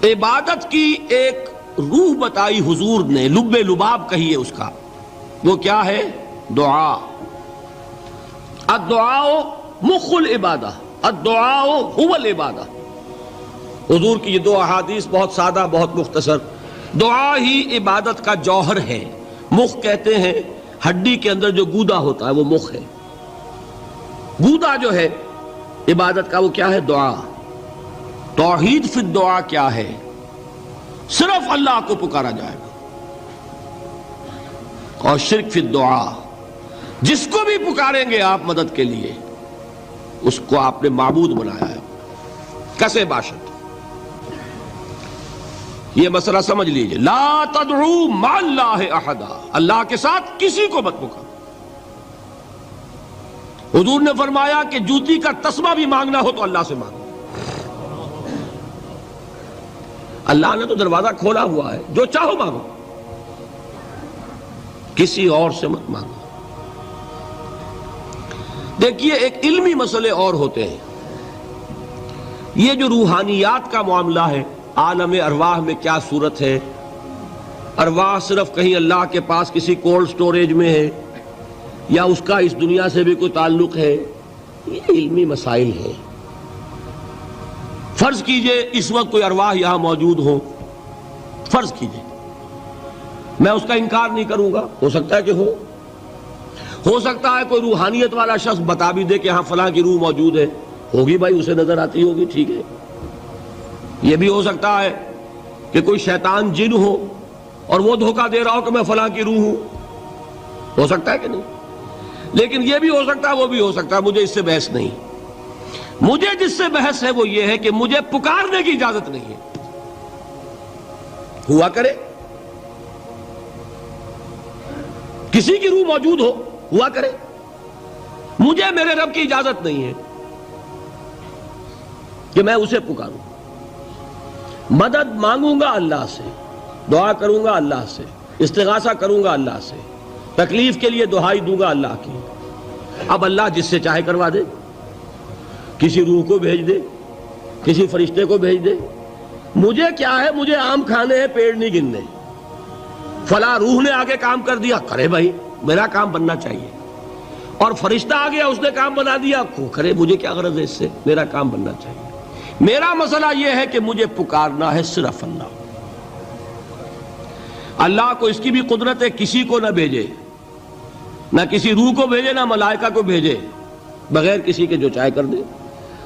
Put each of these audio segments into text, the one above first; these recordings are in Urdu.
عبادت کی ایک روح بتائی حضور نے، لب لباب کہیے اس کا، وہ کیا ہے؟ دعا۔ الدعاء مخ العبادہ، الدعاء هو العبادہ۔ حضور کی یہ دو احادیث بہت سادہ، بہت مختصر۔ دعا ہی عبادت کا جوہر ہے۔ مخ کہتے ہیں ہڈی کے اندر جو گودا ہوتا ہے وہ مخ ہے۔ گودا جو ہے عبادت کا وہ کیا ہے؟ دعا۔ توحید فی الدعا کیا ہے؟ صرف اللہ کو پکارا جائے گا۔ اور شرک فی الدعا، جس کو بھی پکاریں گے آپ مدد کے لیے اس کو آپ نے معبود بنایا ہے، کسے باشد۔ یہ مسئلہ سمجھ لیجئے، لا تدعو مع اللہ احدا، اللہ کے ساتھ کسی کو مت پکارو۔ حضور نے فرمایا کہ جوتی کا تسمہ بھی مانگنا ہو تو اللہ سے مانگو۔ اللہ نے تو دروازہ کھولا ہوا ہے، جو چاہو مانگو، کسی اور سے مت مانگو۔ دیکھیے ایک علمی مسئلے اور ہوتے ہیں، یہ جو روحانیات کا معاملہ ہے، عالم ارواح میں کیا صورت ہے، ارواح صرف کہیں اللہ کے پاس کسی کولڈ سٹوریج میں ہے یا اس کا اس دنیا سے بھی کوئی تعلق ہے، یہ علمی مسائل ہیں۔ فرض کیجئے اس وقت کوئی ارواح یہاں موجود ہو، فرض کیجئے، میں اس کا انکار نہیں کروں گا، ہو سکتا ہے کہ ہو سکتا ہے کوئی روحانیت والا شخص بتا بھی دے کہ ہاں فلاں کی روح موجود ہے، ہوگی بھائی، اسے نظر آتی ہوگی، ٹھیک ہے۔ یہ بھی ہو سکتا ہے کہ کوئی شیطان جن ہو اور وہ دھوکہ دے رہا ہو کہ میں فلاں کی روح ہوں، ہو سکتا ہے کہ نہیں؟ لیکن یہ بھی ہو سکتا ہے، وہ بھی ہو سکتا ہے، مجھے اس سے بحث نہیں۔ مجھے جس سے بحث ہے وہ یہ ہے کہ مجھے پکارنے کی اجازت نہیں ہے۔ ہوا کرے، کسی کی روح موجود ہوا کرے، مجھے میرے رب کی اجازت نہیں ہے کہ میں اسے پکاروں۔ مدد مانگوں گا اللہ سے، دعا کروں گا اللہ سے، استغاثہ کروں گا اللہ سے، تکلیف کے لیے دہائی دوں گا اللہ کی۔ اب اللہ جس سے چاہے کروا دے، کسی روح کو بھیج دے، کسی فرشتے کو بھیج دے، مجھے کیا ہے؟ مجھے آم کھانے ہیں، پیڑ نہیں گننے۔ فلاں روح نے آگے کام کر دیا، کرے بھائی، میرا کام بننا چاہیے۔ اور فرشتہ آ گیا، اس نے کام بنا دیا، کرے، مجھے کیا غرض ہے اس سے، میرا کام بننا چاہیے۔ میرا مسئلہ یہ ہے کہ مجھے پکارنا ہے صرف اللہ۔ اللہ کو اس کی بھی قدرت ہے کسی کو نہ بھیجے، نہ کسی روح کو بھیجے، نہ ملائکہ کو بھیجے، بغیر کسی کے جو چاہے کر دے۔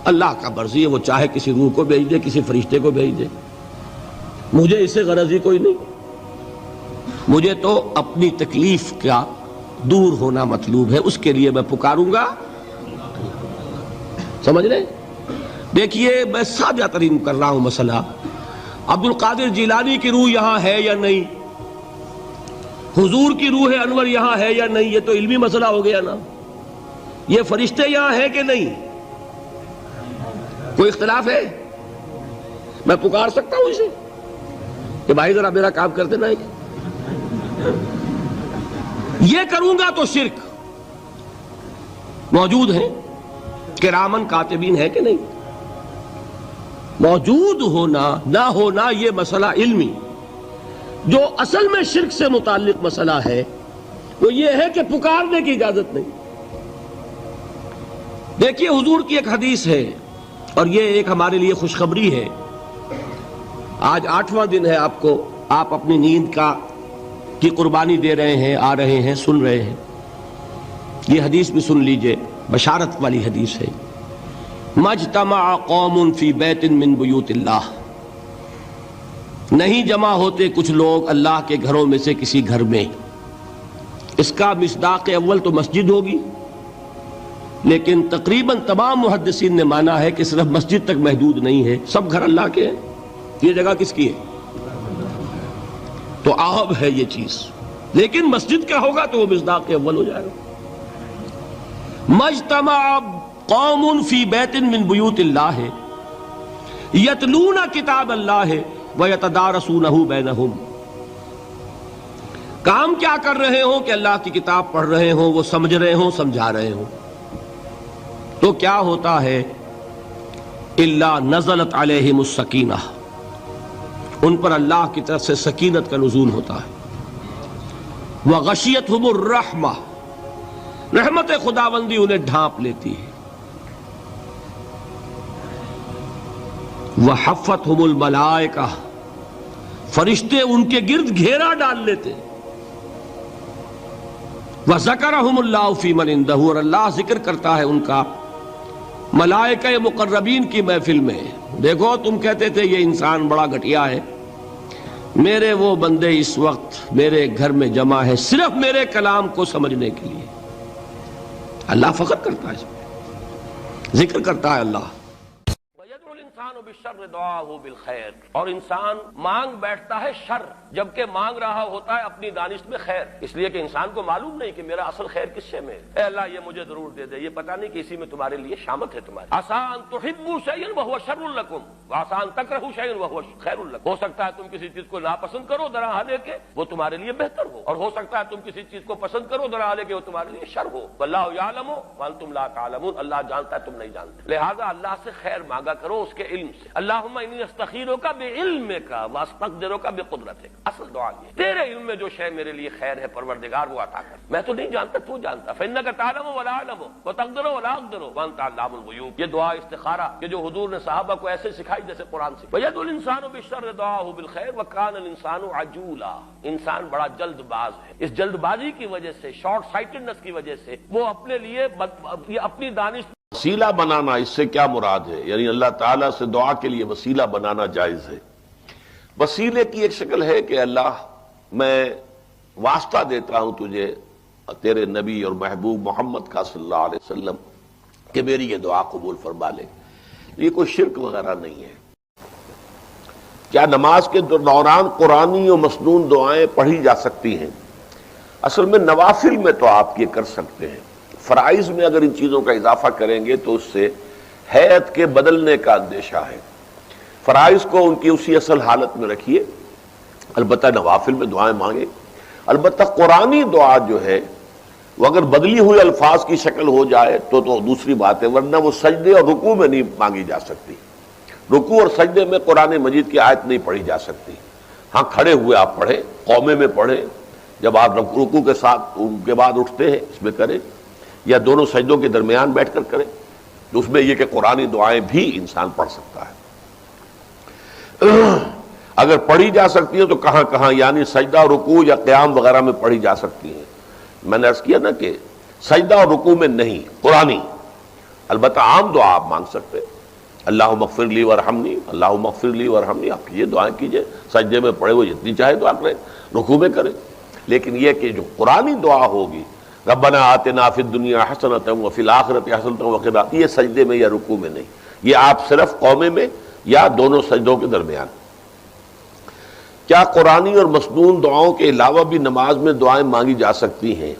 اللہ کا مرضی ہے، وہ چاہے کسی روح کو بھیج دے، کسی فرشتے کو بھیج دے، مجھے اس سے غرض ہی کوئی نہیں۔ مجھے تو اپنی تکلیف کا دور ہونا مطلوب ہے، اس کے لیے میں پکاروں گا۔ سمجھ رہے؟ دیکھیے میں سادہ ترین کر رہا ہوں مسئلہ، عبد القادر جیلانی کی روح یہاں ہے یا نہیں، حضور کی روح انور یہاں ہے یا نہیں، یہ تو علمی مسئلہ ہو گیا نا۔ یہ فرشتے یہاں ہیں کہ نہیں، کوئی اختلاف ہے؟ میں پکار سکتا ہوں اسے کہ بھائی ذرا میرا کام کر دینا ہے؟ یہ کروں گا تو شرک۔ موجود ہیں کرامن کاتبین ہے کہ نہیں؟ موجود ہونا نہ ہونا یہ مسئلہ علمی۔ جو اصل میں شرک سے متعلق مسئلہ ہے وہ یہ ہے کہ پکارنے کی اجازت نہیں۔ دیکھیے حضور کی ایک حدیث ہے، اور یہ ایک ہمارے لیے خوشخبری ہے۔ آج 8واں دن ہے، آپ اپنی نیند کی قربانی دے رہے ہیں، آ رہے ہیں، سن رہے ہیں۔ یہ حدیث بھی سن لیجئے، بشارت والی حدیث ہے۔ مجتمع قوم فی بیت من بیوت اللہ، نہیں جمع ہوتے کچھ لوگ اللہ کے گھروں میں سے کسی گھر میں۔ اس کا مصداق اول تو مسجد ہوگی، لیکن تقریباً تمام محدثین نے مانا ہے کہ صرف مسجد تک محدود نہیں ہے، سب گھر اللہ کے ہیں۔ یہ جگہ کس کی ہے؟ تو عام ہے یہ چیز، لیکن مسجد کا ہوگا تو وہ مصداق اول ہو جائے گا۔ مجتمع قوم فی بیت من بیوت اللہ یتلون کتاب اللہ ویتدارسونہ بینہم، کام کیا کر رہے ہوں کہ اللہ کی کتاب پڑھ رہے ہوں، وہ سمجھ رہے ہوں، سمجھا رہے ہوں، تو کیا ہوتا ہے؟ الا نزلت علیہم السکینہ، ان پر اللہ کی طرف سے سکینت کا نزول ہوتا ہے۔ وغشیتہم الرحمہ، رحمت خداوندی انہیں ڈھانپ لیتی ہے۔ وحفتہم الملائکہ، فرشتے ان کے گرد گھیرا ڈال لیتے۔ وذکرہم اللہ فی من عندہ، اور اللہ ذکر کرتا ہے ان کا ملائکہ مقربین کی محفل میں۔ دیکھو تم کہتے تھے یہ انسان بڑا گھٹیا ہے، میرے وہ بندے اس وقت میرے گھر میں جمع ہے صرف میرے کلام کو سمجھنے کے لیے۔ اللہ فخر کرتا ہے اس میں، ذکر کرتا ہے اللہ۔ وَيَدْعُو الْإِنسَانُ بِالشَّرِّ دُعَاءَهُ بِالْخَيْرِ، اور انسان مانگ بیٹھتا ہے شر جبکہ مانگ رہا ہوتا ہے اپنی دانش میں خیر، اس لیے کہ انسان کو معلوم نہیں کہ میرا اصل خیر کس شے میں ہے۔ اے اللہ یہ مجھے ضرور دے دے، یہ پتہ نہیں کہ اسی میں تمہارے لیے شامت ہے تمہاری۔ عَسَىٰ أَن تُحِبُّوا شَيْئًا وَهُوَ شَرٌّ لَكُمْ وَعَسَىٰ أَن تَكْرَهُوا شَيْئًا وَهُوَ خَيْرٌ لَكُمْ، ہو سکتا ہے تم کسی چیز کو ناپسند کرو ذرا حالے کہ وہ تمہارے لیے بہتر ہو، اور ہو سکتا ہے تم کسی چیز کو پسند کرو ذرا حالے کہ وہ تمہارے لیے شر ہو۔ وَاللَّهُ يَعْلَمُ وَأَنتُمْ لَا تَعْلَمُونَ، اللہ جانتا ہے تم نہیں جانتے، لہذا اللہ سے خیر مانگا کرو اس کے علم سے۔ اللہم انی استخیرک بعلمک واستقدرک بقدرتک، اصل دعا یہ تیرے علم میں جو شے میرے لیے خیر ہے پروردگار وہ عطا کر، میں تو نہیں جانتا تو جانتا۔ فإنک تعلم ولا اعلم وتقدر ولا اقدر وانت علام الغیوب، یہ دعا استخارہ کہ جو حضور نے صحابہ کو ایسے سکھائی جیسے قرآن سے۔ وَيَدْعُو الْإِنسَانُ بِالشَّرِّ دُعَاءَهُ بِالْخَيْرِ وَكَانَ الْإِنسَانُ عَجُولًا، انسان بڑا جلد باز ہے، اس جلد بازی کی وجہ سے، شارٹ سائٹڈنس کی وجہ سے وہ اپنے لیے اپنی دانش وسیلہ بنانا، اس سے کیا مراد ہے؟ یعنی اللہ تعالیٰ سے دعا کے لیے وسیلہ بنانا جائز ہے۔ وسیلے کی ایک شکل ہے کہ اللہ میں واسطہ دیتا ہوں تجھے تیرے نبی اور محبوب محمد کا صلی اللہ علیہ وسلم کہ میری یہ دعا قبول فرما لے۔ یہ کوئی شرک وغیرہ نہیں ہے۔ کیا نماز کے دوران قرآنی و مسنون دعائیں پڑھی جا سکتی ہیں؟ اصل میں نوافل میں تو آپ یہ کر سکتے ہیں، فرائض میں اگر ان چیزوں کا اضافہ کریں گے تو اس سے ہیئت کے بدلنے کا اندیشہ ہے۔ فرائض کو ان کی اسی اصل حالت میں رکھیے، البتہ نوافل میں دعائیں مانگیں۔ البتہ قرآنی دعا جو ہے وہ اگر بدلی ہوئی الفاظ کی شکل ہو جائے تو دوسری بات ہے، ورنہ وہ سجدے اور رکوع میں نہیں مانگی جا سکتی۔ رکوع اور سجدے میں قرآن مجید کی آیت نہیں پڑھی جا سکتی۔ ہاں کھڑے ہوئے آپ پڑھیں، قومے میں پڑھیں، جب آپ رکوع کے ساتھ ان کے بعد اٹھتے ہیں اس میں کریں، یا دونوں سجدوں کے درمیان بیٹھ کر کریں، تو اس میں یہ کہ قرآنی دعائیں بھی انسان پڑھ سکتا ہے۔ اگر پڑھی جا سکتی ہیں تو کہاں کہاں، یعنی سجدہ رکوع یا قیام وغیرہ میں پڑھی جا سکتی ہیں۔ میں نے عرض کیا نا کہ سجدہ اور رکوع میں نہیں، قرآنی۔ البتہ عام دعا آپ مانگ سکتے ہیں، اللہم اغفر لی ورحمنی، اللہم اغفر لی ورحمنی، آپ کیجئے، دعائیں کیجئے، سجدے میں پڑھے ہوئے جتنی چاہے دعا کریں، رکوع میں کریں۔ لیکن یہ کہ جو قرآنی دعا ہوگی ربنا آتنا فی الدنیا حسنۃ وفی الآخرۃ حسنۃ وقنا، یہ سجدے میں یا رکوع میں نہیں، یہ آپ صرف قومے میں یا دونوں سجدوں کے درمیان۔ کیا قرآنی اور مسنون دعاؤں کے علاوہ بھی نماز میں دعائیں مانگی جا سکتی ہیں؟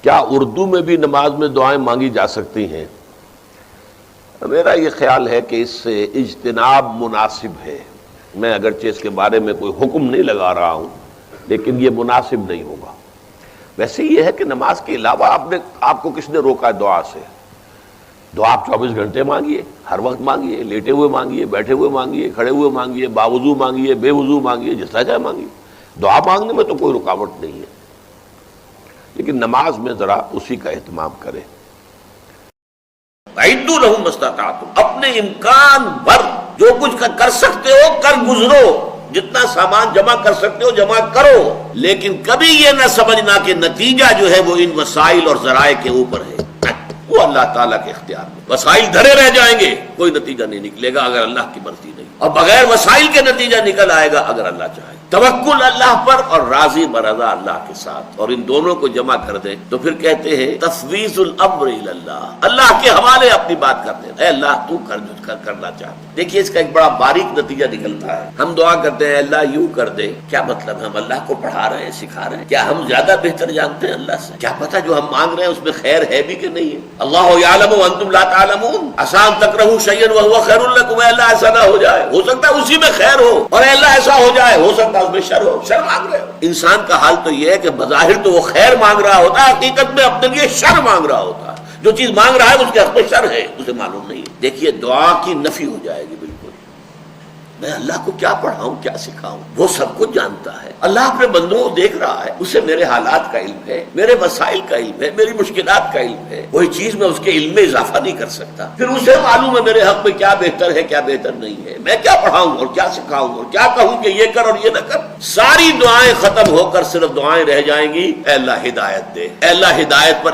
کیا اردو میں بھی نماز میں دعائیں مانگی جا سکتی ہیں؟ میرا یہ خیال ہے کہ اس سے اجتناب مناسب ہے۔ میں اگرچہ اس کے بارے میں کوئی حکم نہیں لگا رہا ہوں، لیکن یہ مناسب نہیں ہوگا۔ ویسے یہ ہے کہ نماز کے علاوہ آپ کو کس نے روکا ہے دعا سے؟ دعا آپ 24 گھنٹے مانگیے، ہر وقت مانگیے، لیٹے ہوئے مانگیے، بیٹھے ہوئے مانگیے، کھڑے ہوئے مانگیے، باوضو مانگیے، بے وضو مانگیے، جس طرح چاہے مانگیے۔ دعا مانگنے میں تو کوئی رکاوٹ نہیں ہے، لیکن نماز میں ذرا اسی کا اہتمام کریں۔ اعدوا لهم ما استطعتم، اپنے امکان بھر جو کچھ کر سکتے ہو کر گزرو، جتنا سامان جمع کر سکتے ہو جمع کرو، لیکن کبھی یہ نہ سمجھنا کہ نتیجہ جو ہے وہ ان وسائل اور ذرائع کے اوپر ہے، وہ اللہ تعالیٰ کے اختیار میں۔ وسائل دھرے رہ جائیں گے، کوئی نتیجہ نہیں نکلے گا اگر اللہ کی مرضی نہیں، اور بغیر وسائل کے نتیجہ نکل آئے گا اگر اللہ چاہے۔ توکل اللہ پر اور راضی برضا اللہ کے ساتھ، اور ان دونوں کو جمع کر دیں تو پھر کہتے ہیں تفویض الامر الی اللہ، اللہ کے حوالے اپنی بات کر دیں، اے اللہ تو کرنا چاہتے۔ دیکھیے اس کا ایک بڑا باریک نتیجہ نکلتا ہے۔ ہم دعا کرتے ہیں اللہ یوں کر دے، کیا مطلب؟ ہم اللہ کو پڑھا رہے ہیں، سکھا رہے ہیں؟ کیا ہم زیادہ بہتر جانتے ہیں اللہ سے؟ کیا پتہ جو ہم مانگ رہے ہیں اس میں خیر ہے بھی کہ نہیں ہے؟ اللہ یعلم وانتم لا تعلمون، عسیٰ ان تکرہوا شیئا وہو خیر لکم، اے اللہ ایسا نہ ہو جائے، ہو سکتا ہے اسی میں خیر ہو، اور اے اللہ ایسا ہو جائے، ہو سکتا ہے اس میں شر ہو، شر مانگ رہے ہو۔ انسان کا حال تو یہ ہے کہ بظاہر تو وہ خیر مانگ رہا ہوتا ہے، حقیقت میں اپنے لیے شر مانگ رہا ہوتا ہے۔ جو چیز مانگ رہا ہے اس کے حق میں شر ہے، اسے معلوم نہیں ہے۔ دیکھیے دعا کی نفی ہو جائے گی بالکل، میں اللہ کو کیا پڑھاؤں کیا سکھاؤں؟ وہ سب کچھ جانتا ہے، اللہ اپنے بندوں کو دیکھ رہا ہے، اسے میرے حالات کا علم ہے، میرے مسائل کا علم ہے، میری مشکلات کا علم ہے، وہی چیز میں اس کے علم میں اضافہ نہیں کر سکتا، پھر اسے معلوم ہے میرے حق میں کیا بہتر ہے کیا بہتر نہیں ہے، میں کیا پڑھاؤں اور کیا سکھاؤں اور کیا کہوں کہ یہ کر اور یہ نہ کر۔ ساری دعائیں ختم ہو کر صرف دعائیں رہ جائیں گی، اے اللہ ہدایت دے، اے اللہ ہدایت پر